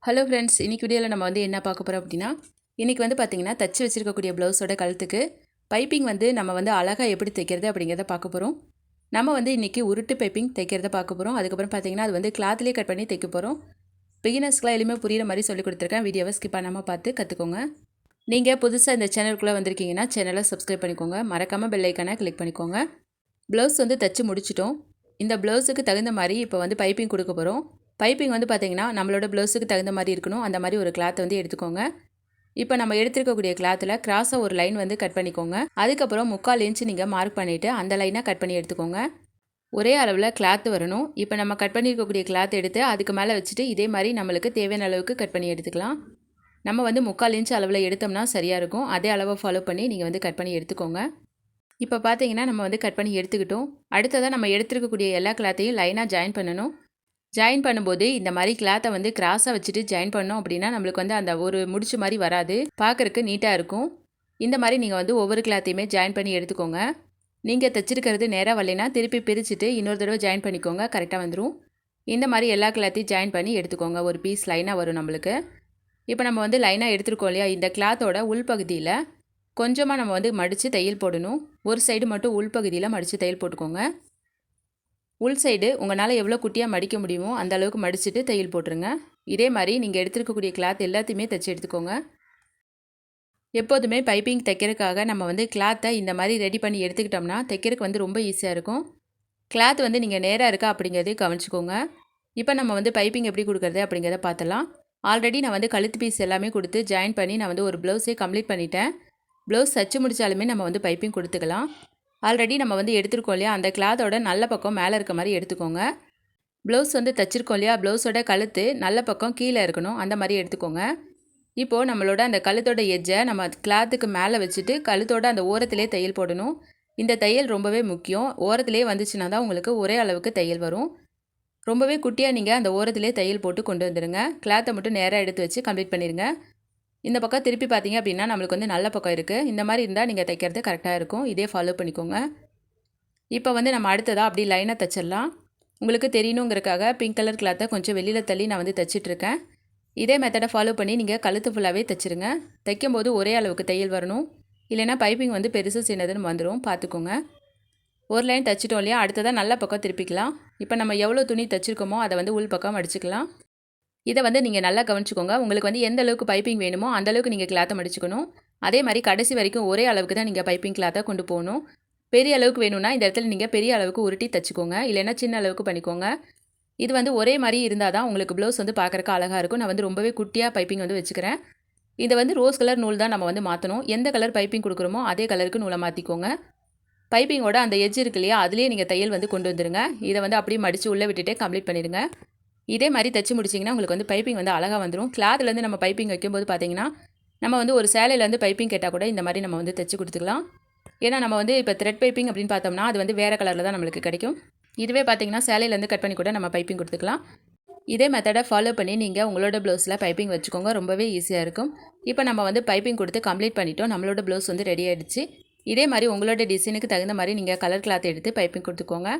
Hello friends, இன்றைக்கி வீடியோவில் நம்ம என்ன பார்க்க போகிறோம் அப்படின்னா, இன்றைக்கி பார்த்தீங்கன்னா தச்சு வச்சுருக்கக்கூடிய ப்ளவுஸோட கழுத்துக்கு பைப்பிங் நம்ம அழகாக எப்படி தைக்கிறது அப்படிங்கிறத பார்க்க போகிறோம். நம்ம இன்றைக்கி உருட்டு பைப்பிங் தைக்கிறத பார்க்க போகிறோம். அதுக்கப்புறம் பார்த்தீங்கன்னா அது கிளாத்லேயே கட் பண்ணி தைக்க போகிறோம். பிகினர்ஸ்க்குலாம் எளிமையாக புரிகிற மாதிரி சொல்லிக் கொடுத்துருக்கேன். வீடியோவை ஸ்கிப் பண்ணாமல் பார்த்து கற்றுக்கோங்க. நீங்கள் புதுசாக இந்த சேனலுக்குள்ளே வந்திருக்கீங்கன்னா சேனலை சப்ஸ்கிரைப் பண்ணிக்கோங்க. மறக்காமல் பெல் ஐக்கானை கிளிக் பண்ணிக்கோங்க. ப்ளவுஸ் தச்சு முடிச்சிட்டோம். இந்த ப்ளவுஸுக்கு தகுந்த மாதிரி இப்போ பைப்பிங் கொடுக்க போகிறோம். பைப்பிங் பார்த்தீங்கன்னா நம்மளோட ப்ளவுஸுக்கு தகுந்த மாதிரி இருக்கணும். அந்த மாதிரி ஒரு கிளாத் எடுத்துக்கோங்க. இப்போ நம்ம எடுத்துருக்கக்கூடிய கிளாத்தில் கிராஸாக ஒரு லைன் கட் பண்ணிக்கோங்க. அதுக்கப்புறம் 3/4 இன்ச் நீங்கள் மார்க் பண்ணிவிட்டு அந்த லைனை கட் பண்ணி எடுத்துக்கோங்க. ஒரே அளவில் கிளாத் வரணும். இப்போ நம்ம கட் பண்ணியிருக்கக்கூடிய கிளாத் எடுத்து அதுக்கு மேலே வச்சுட்டு இதே மாதிரி நம்மளுக்கு தேவையான அளவுக்கு கட் பண்ணி எடுத்துக்கலாம். நம்ம 3/4 இன்ச் அளவில் எடுத்தோம்னா சரியாக இருக்கும். அதே அளவை ஃபாலோ பண்ணி நீங்கள் கட் பண்ணி எடுத்துக்கோங்க. இப்போ பார்த்தீங்கன்னா நம்ம கட் பண்ணி எடுத்துக்கிட்டோம். அடுத்ததாக நம்ம எடுத்துருக்கக்கூடிய எல்லா கிளாத்தையும் லைனாக ஜாயின் பண்ணணும். ஜாயின் பண்ணும்போது இந்த மாதிரி கிளாத்தை கிராஸாக வச்சுட்டு ஜாயின் பண்ணோம் அப்படின்னா நம்மளுக்கு அந்த ஒரு முடிச்சு மாதிரி வராது, பார்க்குறக்கு நீட்டாக இருக்கும். இந்த மாதிரி நீங்கள் ஒவ்வொரு கிளாத்தையுமே ஜாயின் பண்ணி எடுத்துக்கோங்க. நீங்கள் தைச்சிருக்கிறது நேராக வரலைன்னா திருப்பி பிரிச்சுட்டு இன்னொரு தடவை ஜாயின் பண்ணிக்கோங்க, கரெக்டாக வந்துடும். இந்த மாதிரி எல்லா கிளாத்தையும் ஜாயின் பண்ணி எடுத்துக்கோங்க. ஒரு பீஸ் லைனாக வரும் நம்மளுக்கு. இப்போ நம்ம லைனாக எடுத்துருக்கோம் இல்லையா, இந்த கிளாத்தோட உள்பகுதியில் கொஞ்சமாக நம்ம மடித்து தையல் போடணும். ஒரு சைடு மட்டும் உள்பகுதியில் மடித்து தையல் போட்டுக்கோங்க. உள் சைடு உங்களால் எவ்வளோ குட்டியாக மடிக்க முடியுமோ அந்த அளவுக்கு மடிச்சுட்டு தையல் போட்டுருங்க. இதே மாதிரி நீங்கள் எடுத்துருக்கக்கூடிய கிளாத் எல்லாத்தையுமே தைச்சி எடுத்துக்கோங்க. எப்போதுமே பைப்பிங் தைக்கிறதுக்காக நம்ம கிளாத்தை இந்த மாதிரி ரெடி பண்ணி எடுத்துக்கிட்டோம்னா தைக்கிறதுக்கு ரொம்ப ஈஸியாக இருக்கும். கிளாத் நீங்கள் நேராக இருக்கா அப்படிங்கிறதே கவனிச்சிக்கோங்க. இப்போ நம்ம பைப்பிங் எப்படி கொடுக்குறது அப்படிங்கிறத பார்த்தலாம். ஆல்ரெடி நான் கழுத்து பீஸ் எல்லாமே கொடுத்து ஜாயின் பண்ணி நான் ஒரு ப்ளவுஸே கம்ப்ளீட் பண்ணிட்டேன். ப்ளவுஸ் தச்சு முடித்தாலுமே நம்ம பைப்பிங் கொடுத்துக்கலாம். ஆல்ரெடி நம்ம எடுத்துருக்கோம் இல்லையா, அந்த கிளாத்தோட நல்ல பக்கம் மேலே இருக்க மாதிரி எடுத்துக்கோங்க. ப்ளவுஸ் தைச்சிருக்கோம் இல்லையா, ப்ளவுஸோட கழுத்து நல்ல பக்கம் கீழே இருக்கணும், அந்த மாதிரி எடுத்துக்கோங்க. இப்போது நம்மளோட அந்த கழுத்தோட எட்ஜை நம்ம கிளாத்துக்கு மேலே வச்சுட்டு கழுத்தோட அந்த ஓரத்திலே தையல் போடணும். இந்த தையல் ரொம்பவே முக்கியம். ஓரத்திலே வந்துச்சுன்னா தான் உங்களுக்கு ஒரே அளவுக்கு தையல் வரும். ரொம்பவே குட்டியாக நீங்கள் அந்த ஓரத்திலே தையல் போட்டு கொண்டு வந்துடுங்க. கிளாத்தை மட்டும் நேராக எடுத்து வச்சு கம்ப்ளீட் பண்ணிடுங்க. இந்த பக்கம் திருப்பி பார்த்தீங்க அப்படின்னா நம்மளுக்கு நல்ல பக்கம் இருக்குது. இந்த மாதிரி இருந்தால் நீங்கள் தைக்கிறது கரெக்டாக இருக்கும். இதே ஃபாலோ பண்ணிக்கோங்க. இப்போ நம்ம அடுத்ததாக அப்படி லைனாக தைச்சிடலாம். உங்களுக்கு தெரியணுங்கிறக்காக பிங்க் கலர் கிளாத்தை கொஞ்சம் வெளியில் தள்ளி நான் தைச்சிட்ருக்கேன். இதே மெத்தடை ஃபாலோ பண்ணி நீங்கள் கழுத்து ஃபுல்லாகவே தைச்சிருங்க. தைக்கும்போது ஒரே அளவுக்கு தையல் வரணும். இல்லைனா பைப்பிங் பெருசு சின்னதுன்னு வந்துடும், பார்த்துக்கோங்க. ஒரு லைன் தைச்சிட்டோம் இல்லையா, அடுத்ததாக நல்ல பக்கம் திருப்பிக்கலாம். இப்போ நம்ம எவ்வளோ துணி தைச்சிருக்கோமோ அதை உள் பக்கம் அடிச்சுக்கலாம். இதை நீங்கள் நல்லா கவனிச்சுக்கோங்க. உங்களுக்கு எந்த அளவுக்கு பைப்பிங் வேணுமோ அந்தளவுக்கு நீங்கள் கிளாத்தை மடிச்சுக்கணும். அதே மாதிரி கடைசி வரைக்கும் ஒரே அளவுக்கு தான் நீங்கள் பைப்பிங் கிளாத்தை கொண்டு போகணும். பெரிய அளவுக்கு வேணும்னா இந்த இடத்துல நீங்கள் பெரிய அளவுக்கு உருட்டி தைச்சிக்கோங்க, இல்லைன்னா சின்ன அளவுக்கு பண்ணிக்கோங்க. இது ஒரே மாதிரி இருந்தால் தான் உங்களுக்கு ப்ளவுஸ் பார்க்குறக்கு அழகாக இருக்கும். நான் ரொம்பவே குட்டியாக பைப்பிங் வச்சுக்கிறேன். இதை ரோஸ் கலர் நூல் தான் நம்ம மாற்றணும். எந்த கலர் பைப்பிங் கொடுக்குறோமோ அதே கலருக்கு நூலை மாற்றிக்கோங்க. பைப்பிங்கோட அந்த எட்ஜ் இருக்கு இல்லையா, அதுலேயே நீங்கள் தையல் கொண்டு வந்துடுங்க. இதை அப்படியே மடித்து உள்ளே விட்டுட்டே கம்ப்ளீட் பண்ணிடுங்க. இதே மாதிரி தைச்சி முடிச்சிங்கன்னா உங்களுக்கு பைப்பிங் அழகாக வந்துடும். கிளாத்லேருந்து நம்ம பைப்பிங் வைக்கும்போது பார்த்தீங்கன்னா நம்ம ஒரு சேலையிலேருந்து பைப்பிங் கேட்டால் கூட இந்த மாதிரி நம்ம தைச்சி கொடுத்துக்கலாம். ஏன்னா நம்ம இப்போ த்ரெட் பைப்பிங் அப்படின்னு பார்த்தோம்னா அது வேறு கலரில் தான் நம்மளுக்கு கிடைக்கும். இதுவே பார்த்தீங்கன்னா சேலையிலேருந்து கட் பண்ணி கூட நம்ம பைப்பிங் கொடுத்துக்கலாம். இதே மெத்தடை ஃபாலோ பண்ணி நீங்கள் உங்களோட ப்ளவுஸில் பைப்பிங் வச்சுக்கோங்க. ரொம்பவே ஈஸியாக இருக்கும். இப்போ நம்ம பைப்பிங் கொடுத்து கம்ப்ளீட் பண்ணிட்டோம். நம்மளோட ப்ளவுஸ் ரெடி ஆகிடுச்சு. இதே மாதிரி உங்களோட டிசைனுக்கு தகுந்த மாதிரி நீங்கள் கலர் கிளாத் எடுத்து பைப்பிங் கொடுத்துக்கோங்க.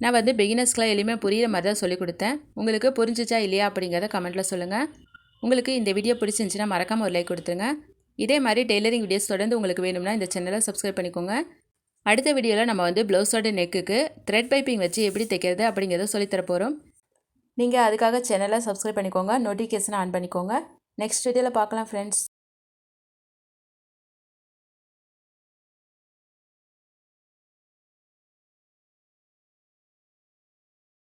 நான் பிகினர்ஸ்க்குலாம் எளிமையாக புரிகிற மாதிரி தான் சொல்லிக் கொடுத்தேன். உங்களுக்கு புரிஞ்சிச்சா இல்லையா அப்படிங்கிறத கமெண்ட்டில் சொல்லுங்கள். உங்களுக்கு இந்த வீடியோ பிடிச்சிருந்துச்சின்னா மறக்காமல் ஒரு லைக் கொடுத்துருங்க. இதே மாதிரி டெய்லரிங் வீடியோஸ் தொடர்ந்து உங்களுக்கு வேணும்னா இந்த சேனலை சப்ஸ்கிரைப் பண்ணிக்கோங்க. அடுத்த வீடியோவில் நம்ம ப்ளவுஸோட நெக்குக்கு த்ரெட் பைப்பிங் வச்சு எப்படி தைக்கிறது அப்படிங்கிறத சொல்லித்தர போகிறோம். நீங்கள் அதுக்காக சேனலை சப்ஸ்கிரைப் பண்ணிக்கோங்க, நோட்டிஃபிகேஷனை ஆன் பண்ணிக்கோங்க. நெக்ஸ்ட் வீடியோவில் பார்க்கலாம் ஃப்ரெண்ட்ஸ்.